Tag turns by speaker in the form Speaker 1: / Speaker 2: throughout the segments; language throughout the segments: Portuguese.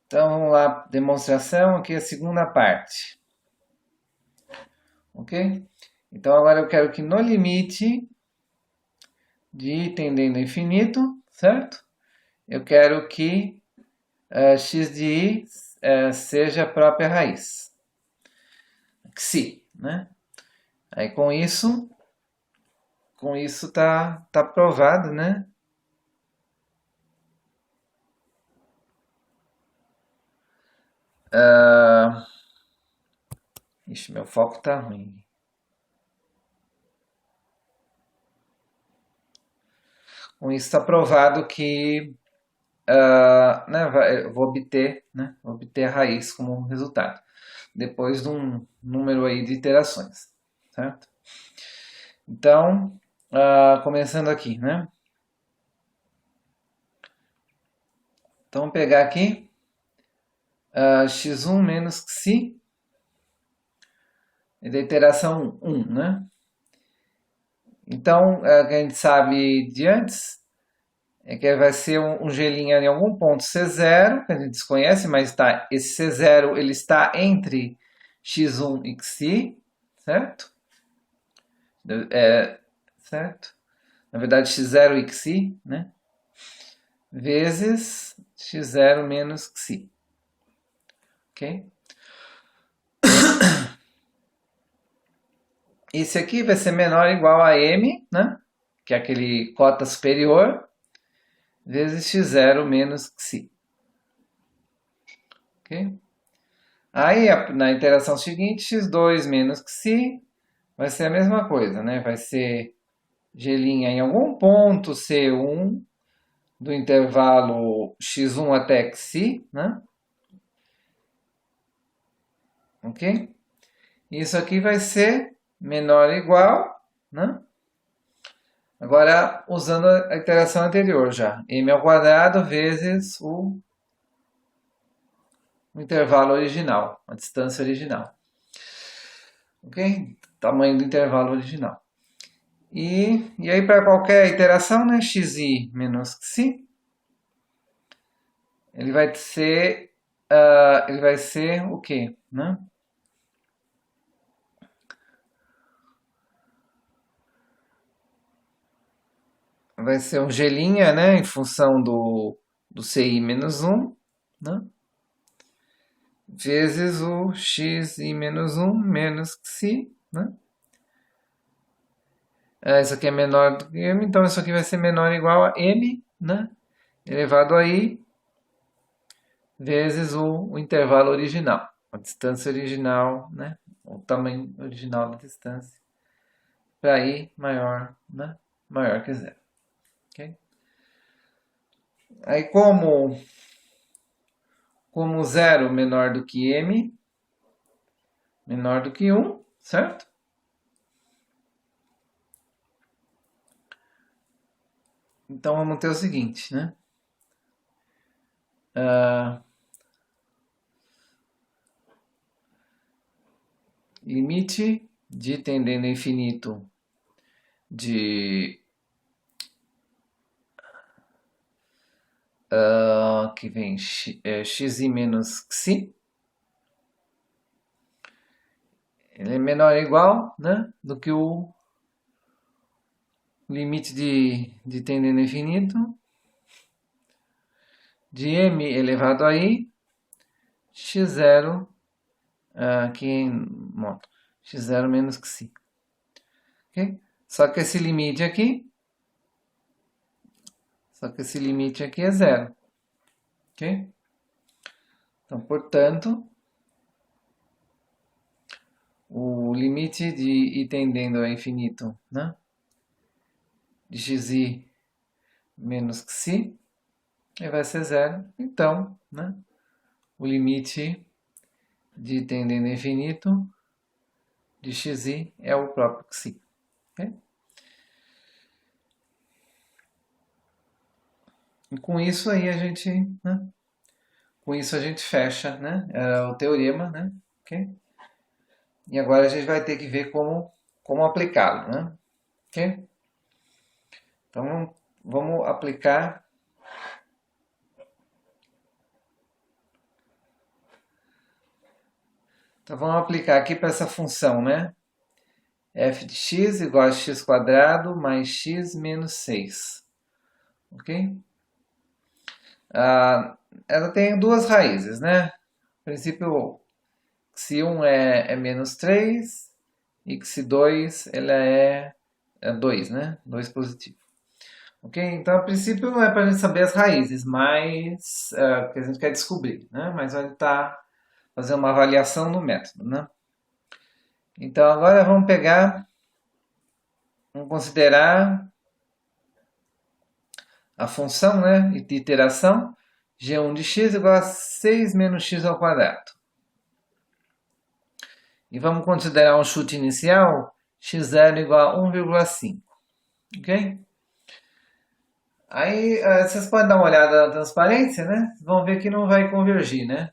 Speaker 1: Então, vamos lá, demonstração, aqui é a segunda parte. Ok? Então, agora eu quero que no limite de i tendendo ao infinito, certo? Eu quero que x de i seja a própria raiz. Xi, né? Aí com isso tá provado, né? Ixi, meu foco tá ruim. Com isso está provado que né, eu vou obter, né, obter a raiz como resultado, depois de um número aí de iterações, certo? Então, começando aqui, né? Então, vamos pegar aqui x1 menos xi, da iteração 1, né? Então, o que a gente sabe de antes é que vai ser um g' em algum ponto C0, que a gente desconhece, mas esse C0 ele está entre x1 e xi, certo? Certo? Na verdade, x0 e xi, né? Vezes x0 menos xi. Ok? Esse aqui vai ser menor ou igual a m, né? Que é aquele cota superior, vezes x0 menos xi. Ok? Aí, na iteração seguinte, x2 menos xi vai ser a mesma coisa, né? Vai ser g' em algum ponto C1 do intervalo x1 até xi, né? Ok? Isso aqui vai ser menor ou igual, né? Agora, usando a iteração anterior já. M ao quadrado vezes o intervalo original, a distância original. Ok? Tamanho do intervalo original. E aí, para qualquer iteração, né, xi menos xi, ele vai ser o quê? Né? Vai ser um g', né, em função do ci menos 1, né? Vezes o xi menos 1 menos xi, né? Isso aqui é menor do que m, então isso aqui vai ser menor ou igual a m, né? Elevado a i, vezes o intervalo original, a distância original, né? O tamanho original da distância, para i maior, né? Maior que zero. Okay? Aí como zero menor do que m, menor do que 1, certo? Então vamos ter o seguinte, né? Limite de tendendo a infinito de que vem xi menos xi, ele é menor ou igual, né, do que o limite de tendendo a infinito de m elevado a i x0 aqui em moto x0 menos xi. Okay? Só que esse limite aqui é zero. Ok? Então, portanto, o limite de i tendendo a infinito, né, de xi menos xi, vai ser zero. Então, né, o limite de tendendo a infinito de xi é o próprio xi. Okay? E com isso aí a gente, né, com isso a gente fecha, né, o teorema, né? Okay? E agora a gente vai ter que ver como aplicá-lo, né? Okay? Então vamos aplicar Então vamos aplicar aqui para essa função, né? f de x igual a x quadrado mais x menos 6. Ok? Ela tem duas raízes, né? No princípio, xi1 é menos 3 e xi2 ela é 2, né? 2 positivo. Ok? Então, a princípio não é para a gente saber as raízes, mas que a gente quer descobrir, né? Mas vai estar fazendo uma avaliação no método, né? Então, agora vamos considerar a função, né, de iteração g1 de x igual a 6 menos x ao quadrado. E vamos considerar um chute inicial, x0 igual a 1,5. Ok? Aí vocês podem dar uma olhada na transparência, né? Vão ver que não vai convergir, né?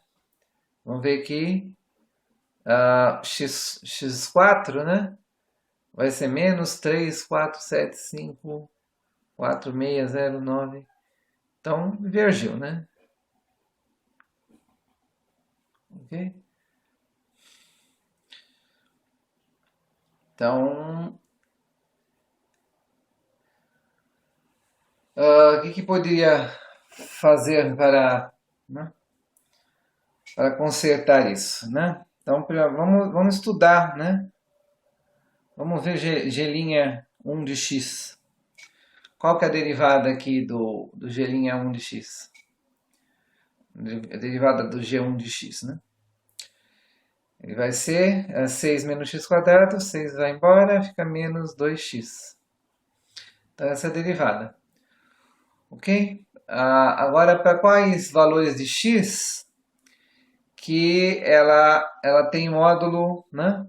Speaker 1: Vamos ver que x4, né? Vai ser menos 3, 4, 7, 5, 4, 6, 0, 9. Então, divergiu, né? Ok? Então, o que poderia fazer né, para consertar isso, né? Então, vamos estudar, né? Vamos ver G'1 de x. Qual que é a derivada aqui do G'1 de x? A derivada do G1 de x, né? Ele vai ser 6 menos x quadrado, 6 vai embora, fica menos 2x. Então, essa é a derivada. Ok? Agora, para quais valores de x que ela tem módulo, né?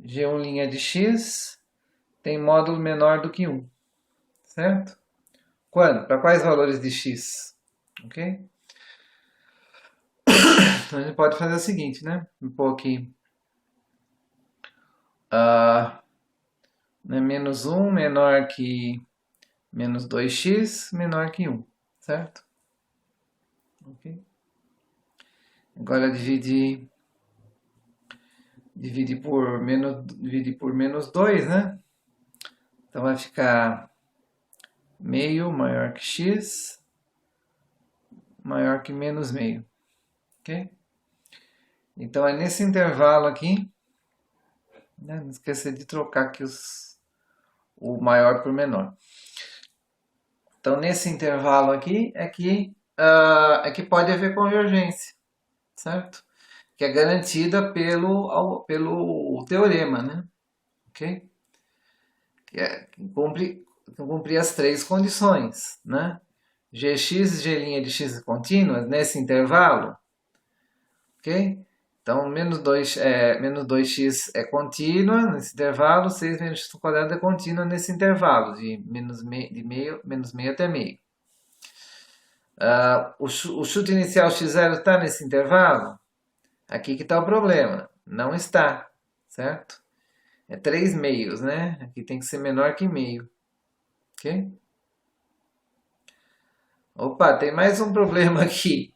Speaker 1: G1' de x tem módulo menor do que 1, certo? Quando? Para quais valores de x? Ok? Então a gente pode fazer o seguinte, né? Vou pôr aqui menos 1 menor que menos 2x menor que 1, certo? Ok? Agora divide por menos 2, né? Então vai ficar meio maior que x maior que menos meio. Ok? Então é nesse intervalo aqui, né? Não esqueça de trocar aqui o maior por menor. Então nesse intervalo aqui é que pode haver convergência, certo? Que é garantida pelo teorema, né? Ok? Que cumpre as três condições, né? Gx e G' de x contínuas nesse intervalo, ok? Então, menos 2x é contínua nesse intervalo, 6 menos x ao quadrado é contínua nesse intervalo, de menos meio até meio. O chute inicial x0 está nesse intervalo? Aqui que está o problema. Não está, certo? É 3 meios, né? Aqui tem que ser menor que meio. Ok? Opa, tem mais um problema aqui.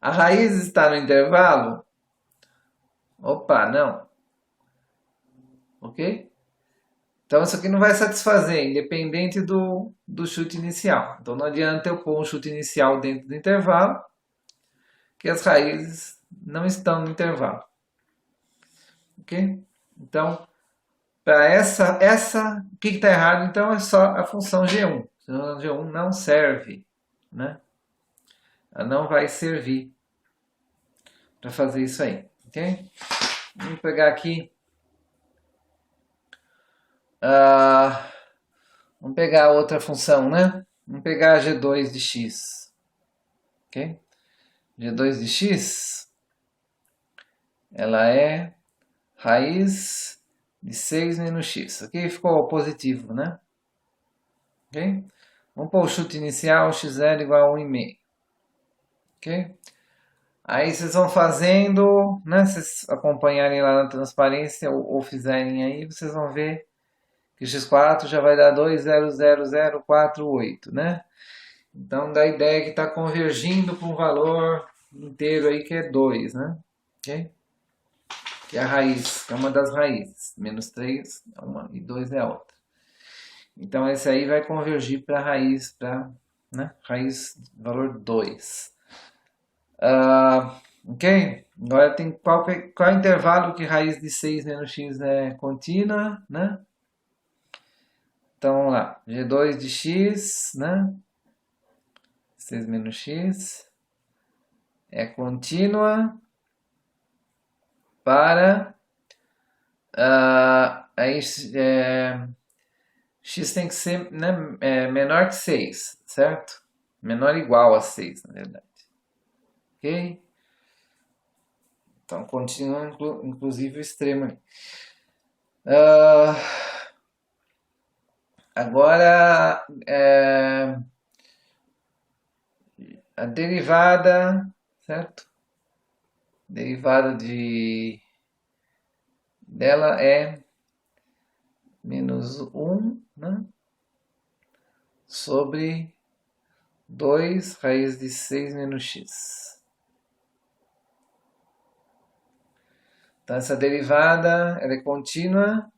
Speaker 1: A raiz está no intervalo? Opa, não. Ok? Então isso aqui não vai satisfazer, independente do chute inicial. Então não adianta eu pôr um chute inicial dentro do intervalo, que as raízes não estão no intervalo. Ok? Então, para o que está errado? Então é só a função G1. A G1 não serve, né? Ela não vai servir para fazer isso aí, ok? Vamos pegar aqui. Vamos pegar outra função, né? Vamos pegar a G2 de x. Ok? G2 de x, ela é raiz de 6 menos x. Aqui ficou positivo, né? Ok? Vamos pôr o chute inicial, x0 igual a 1,5. Ok? Aí vocês vão fazendo, né? Vocês acompanharem lá na transparência ou fizerem aí, vocês vão ver que x4 já vai dar 2,00048, né? Então dá a ideia que está convergindo para um valor inteiro aí que é 2, né? Ok? que é a raiz, que é uma das raízes. Menos 3 é uma e 2 é a outra. Então esse aí vai convergir para a raiz, né? Raiz valor 2. Ok? Agora tem qual é o intervalo que raiz de 6 menos x é contínua, né? Então vamos lá, g2 de x, né? 6 menos x é contínua para aí, x tem que ser, né, menor que 6, certo? Menor ou igual a 6, na verdade. Ok? Então continua inclusive o extremo. Agora a derivada, certo? Derivada dela é menos 1, né? Sobre 2 raiz de 6 menos x. Então essa derivada ela é contínua.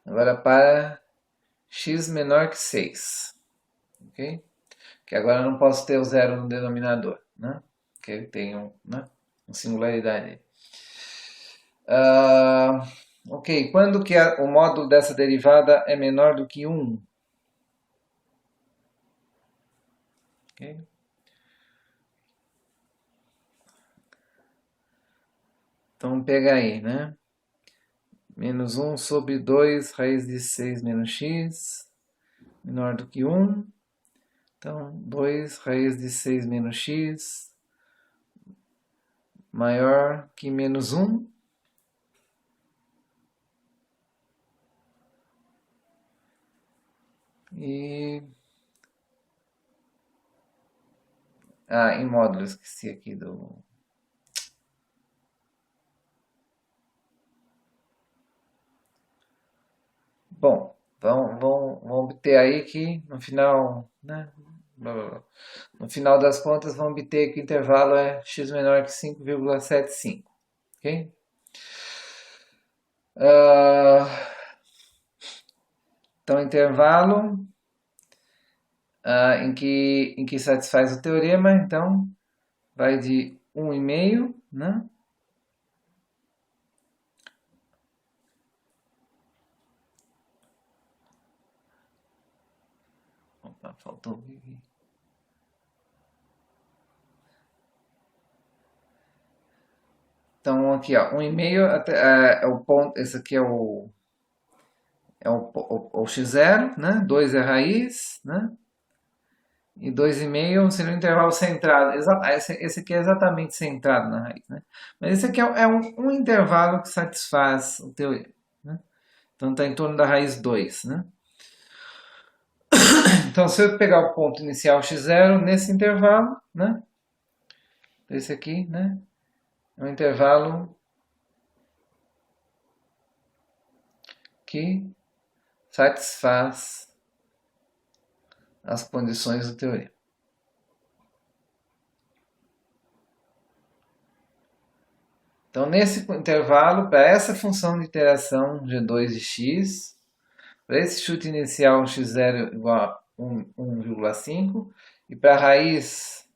Speaker 1: Agora para x menor que 6. Ok? Que agora eu não posso ter o zero no denominador, né? Que ele tem né, uma singularidade. Ok, quando que o módulo dessa derivada é menor do que 1? Okay. Então pega aí, né? Menos 1 sobre 2 raiz de 6 menos x, menor do que 1. Então 2 raiz de 6 menos x, maior que menos 1. E... em módulo, esqueci aqui do... Bom, vão obter aí que no final, né? No final das contas, vão obter que o intervalo é x menor que 5,75. Ok? Então, intervalo em que satisfaz o teorema, então, vai de 1,5, né? Opa, faltou aqui. Então, aqui, ó, 1,5 é o ponto, esse aqui é o x0, né? 2 é a raiz, né? E 2,5 seria um intervalo centrado. Esse aqui é exatamente centrado na raiz, né? Mas esse aqui é um intervalo que satisfaz o teorema, né? Então está em torno da raiz 2, né? Então se eu pegar o ponto inicial x0 nesse intervalo, né? Esse aqui, né? É um intervalo que satisfaz as condições do teorema. Então, nesse intervalo, para essa função de iteração g2 de x, para esse chute inicial x0 igual a 1,5, e para a raiz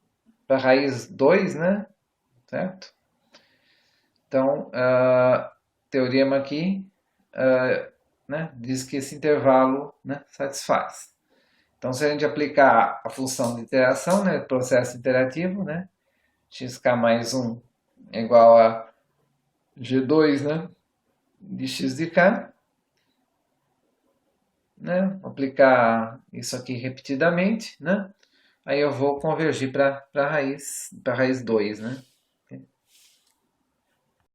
Speaker 1: 2, né? Certo? Então, teorema aqui né, diz que esse intervalo, né, satisfaz. Então, se a gente aplicar a função de iteração, né, processo iterativo, né, xk mais 1 é igual a g2, né, de x de k, né, aplicar isso aqui repetidamente, né, aí eu vou convergir para a raiz 2, né.